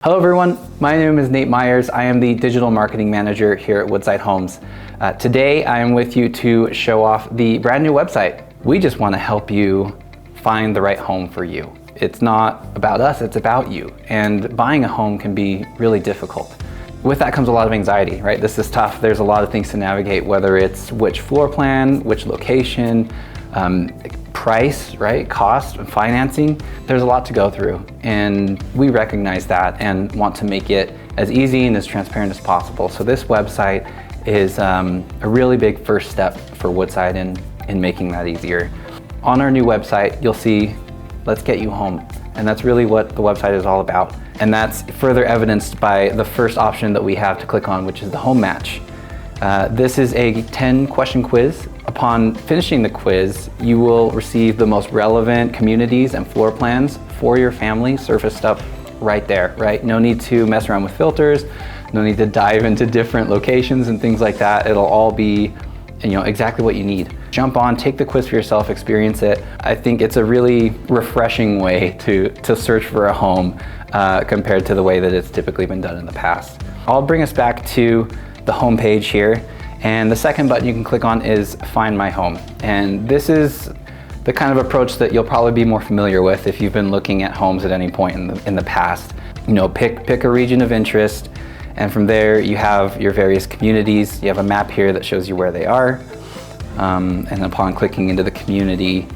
Hello everyone, my name is Nate Myers. I am the Digital Marketing Manager here at Woodside Homes. Today I am with you to show off the brand new website. We just want to help you find the right home for you. It's not about us, it's about you. And buying a home can be really difficult. With that comes a lot of anxiety, right? This is tough. There's a lot of things to navigate, whether it's which floor plan, which location, price, right? Cost, financing. There's a lot to go through, and we recognize that and want to make it as easy and as transparent as possible. So this website is a really big first step for Woodside in making that easier. On our new website, you'll see, let's get you home. And that's really what the website is all about. And that's further evidenced by the first option that we have to click on, which is the home match. This is a 10-question quiz. Upon finishing the quiz, you will receive the most relevant communities and floor plans for your family surfaced up right there, right? No need to mess around with filters, no need to dive into different locations and things like that. It'll all be, exactly what you need. Jump on, take the quiz for yourself, experience it. I think it's a really refreshing way to search for a home compared to the way that it's typically been done in the past. I'll bring us back to the home page here. And the second button you can click on is Find My Home. And this is the kind of approach that you'll probably be more familiar with if you've been looking at homes at any point in the past. Pick a region of interest, and from there you have your various communities. You have a map here that shows you where they are. And upon clicking into the community,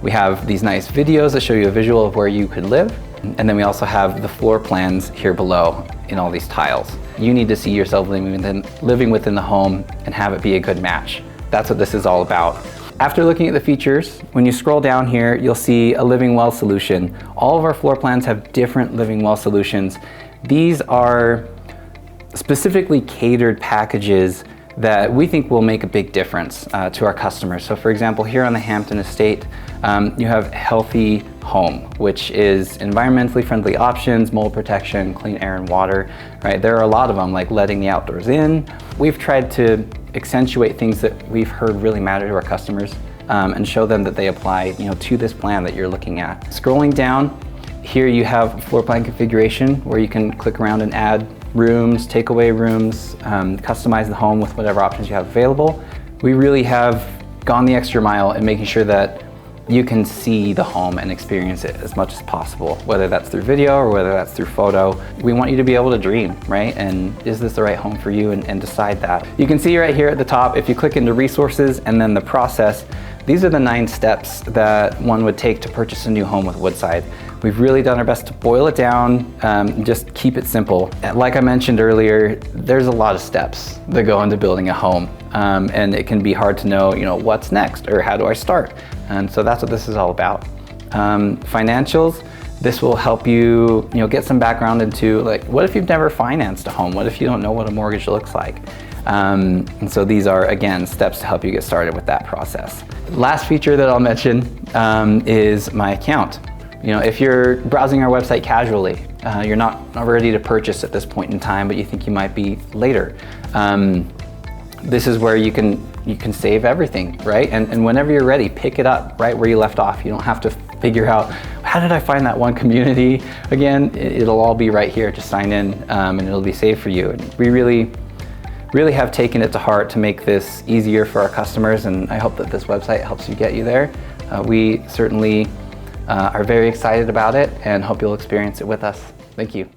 we have these nice videos that show you a visual of where you could live. And then we also have the floor plans here below in all these tiles. You need to see yourself living within the home and have it be a good match. That's what this is all about. After looking at the features, when you scroll down here, you'll see a living well solution. All of our floor plans have different living well solutions. These are specifically catered packages that we think will make a big difference to our customers. So for example, here on the Hampton Estate, you have Healthy Home, which is environmentally friendly options, mold protection, clean air and water, right? There are a lot of them, like letting the outdoors in. We've tried to accentuate things that we've heard really matter to our customers and show them that they apply to this plan that you're looking at. Scrolling down, here you have floor plan configuration where you can click around and add rooms, takeaway rooms, customize the home with whatever options you have available. We really have gone the extra mile in making sure that you can see the home and experience it as much as possible, whether that's through video or whether that's through photo. We want you to be able to dream, right? And is this the right home for you, and decide that. You can see right here at the top, if you click into resources and then the process, these are the 9 steps that one would take to purchase a new home with Woodside. We've really done our best to boil it down, just keep it simple. Like I mentioned earlier, there's a lot of steps that go into building a home, and it can be hard to know, what's next or how do I start? And so that's what this is all about. Financials, this will help you, get some background into, like, what if you've never financed a home? What if you don't know what a mortgage looks like? And so these are, again, steps to help you get started with that process. Last feature that I'll mention is My Account. If you're browsing our website casually, you're not ready to purchase at this point in time, but you think you might be later. This is where you can save everything, right? And whenever you're ready, pick it up right where you left off. You don't have to figure out, how did I find that one community again? It'll all be right here. Just sign in, and it'll be saved for you. And we really have taken it to heart to make this easier for our customers, and I hope that this website helps you get you there. We certainly are very excited about it and hope you'll experience it with us. Thank you.